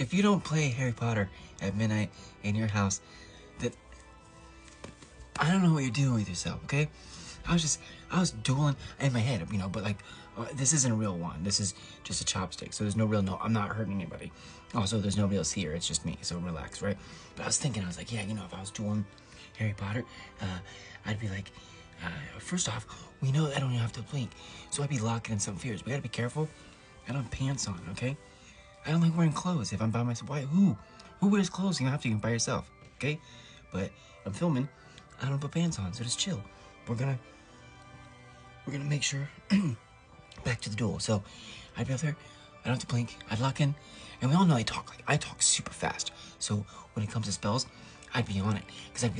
if you don't play Harry Potter at midnight in your house, that I don't know what you're doing with yourself, okay? I was dueling in my head, you know, but like, this isn't a real one. This is just a chopstick, so there's no real, I'm not hurting anybody. Also, there's nobody else here, it's just me, so relax, right? But I was thinking, I was like, yeah, you know, if I was dueling Harry Potter, I'd be like, first off, we know I don't even have to blink, so I'd be locking in some fears. We gotta be careful. I don't have pants on, okay? I don't like wearing clothes if I'm by myself. Why? Who wears clothes? You don't have to, you're by yourself, okay? But I'm filming, I don't put pants on, so just chill. We're gonna make sure, back to the duel. So I'd be out there, I don't have to blink, I'd lock in, and we all know I talk super fast. So when it comes to spells, I'd be on it, because I'd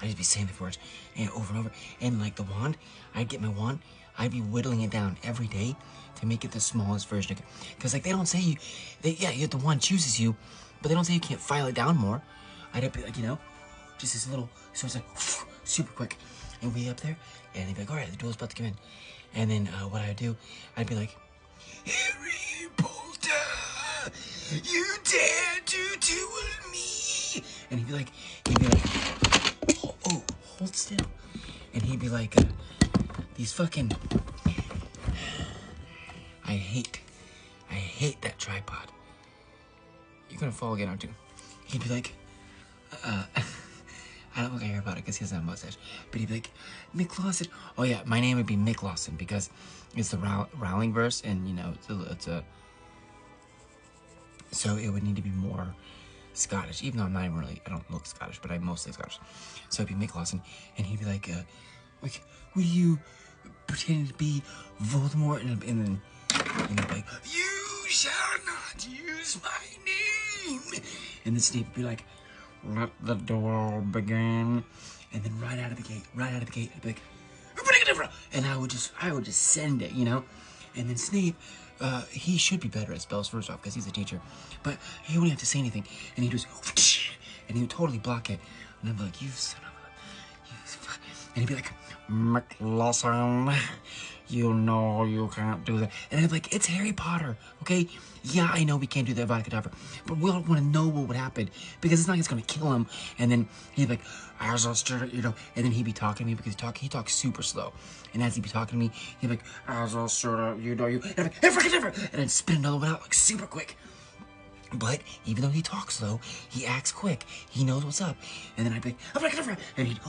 just be saying the words and over and over. And like the wand, I'd get my wand, I'd be whittling it down every day to make it the smallest version of it. Because like they don't say the wand chooses you, but they don't say you can't file it down more. I'd be like, you know, just this little, so it's like super quick. And we up there, and they'd be like, all right, the duel's about to come in. And then what I'd do, I'd be like, Harry Potter, you dare to duel me? And he'd be like, oh, hold still. And he'd be like, these fucking, I hate that tripod. You're gonna fall again, aren't you? He'd be like, I don't look like Harry Potter because he doesn't have a mustache. But he'd be like, Mick Lawson. Oh yeah, my name would be Mick Lawson because it's the Rowling verse, and you know, so it would need to be more Scottish. Even though I'm not even really, I don't look Scottish, but I'm mostly Scottish. So it'd be Mick Lawson, and he'd be like, will you pretend to be Voldemort? And then he'd be like, you shall not use my name. And then Snape would be like, let the duel begin. And then right out of the gate, I'd be like, and I would just send it, you know? And then Snape, he should be better at spells, first off, because he's a teacher. But he wouldn't have to say anything. And he'd just, and he would totally block it. And I'd be like, you son of a, and he'd be like, McLawson, you know you can't do that. And I'd be like, it's Harry Potter, okay? Yeah, I know we can't do that vodka Kedavra, but we all want to know what would happen, because it's not like it's going to kill him. And then he'd be like, as a student, you know, and then he'd be talking to me, because he talks super slow. And as he'd be talking to me, he'd be like, as a student, you know you, and I'd be like, and I'd spit another one out, like, super quick. But even though he talks slow, he acts quick. He knows what's up. And then I'd be like, and he'd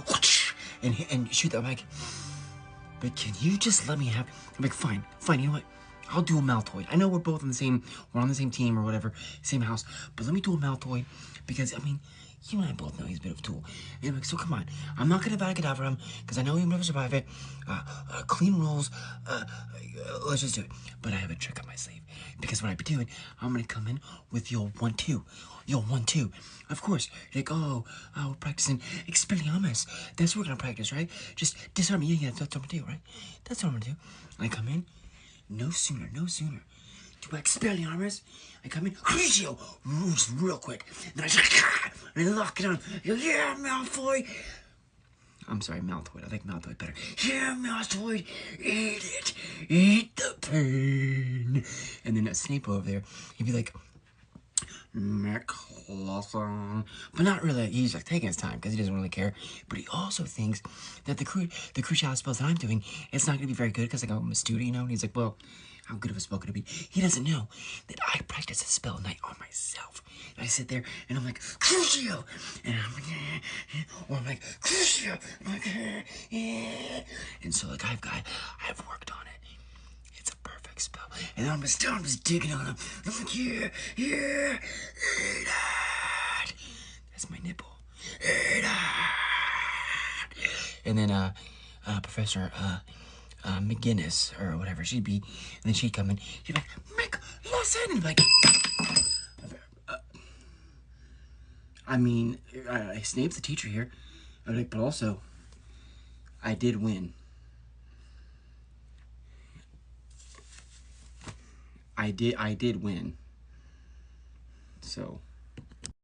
and shoot that mic. But can you just let me have? I'm like, fine. You know what? I'll do a Malfoy. I know we're both on the same team or whatever, same house. But let me do a Malfoy, because I mean, you and I both know he's a bit of a tool. And I'm like, so come on. I'm not gonna Vada Kedavra him, because I know he'll never survive it. Clean rules. Let's just do it. But I have a trick up my sleeve, because what I'd be doing, I'm gonna come in with the old 1-2. Yo, 1-2. Of course, you're like, we're practicing Expelliarmus. That's what we're gonna practice, right? Just disarm me. Yeah, that's what I'm gonna do, right? That's what I'm gonna do. And I come in, no sooner. Do Expelliarmus. I come in, Crucio, moves real quick. And I lock it on. Yeah, Malfoy. I'm sorry, Malfoy. I like Malfoy better. Yeah, Malfoy, eat it. Eat the pain. And then Snape over there, he'd be like, McLawson. But not really. He's like taking his time because he doesn't really care. But he also thinks that the crucial spells that I'm doing, it's not going to be very good because like, I'm a student, you know? And he's like, well, how good of a spell could it be? He doesn't know that I practice a spell night on myself. And I sit there and I'm like, Crucio! And I'm like, or I'm like, Crucio! I'm like, and so like I've worked on it. It's a perfect spell. And then I'm just digging on him. I'm like, yeah, eat it. That's my nipple. Eat it. And then Professor McGinnis or whatever she'd be, and then she'd come in. She'd be like, McLawson, and like, I mean, Snape's the teacher here. I'm like, but also, I did win. I did win. So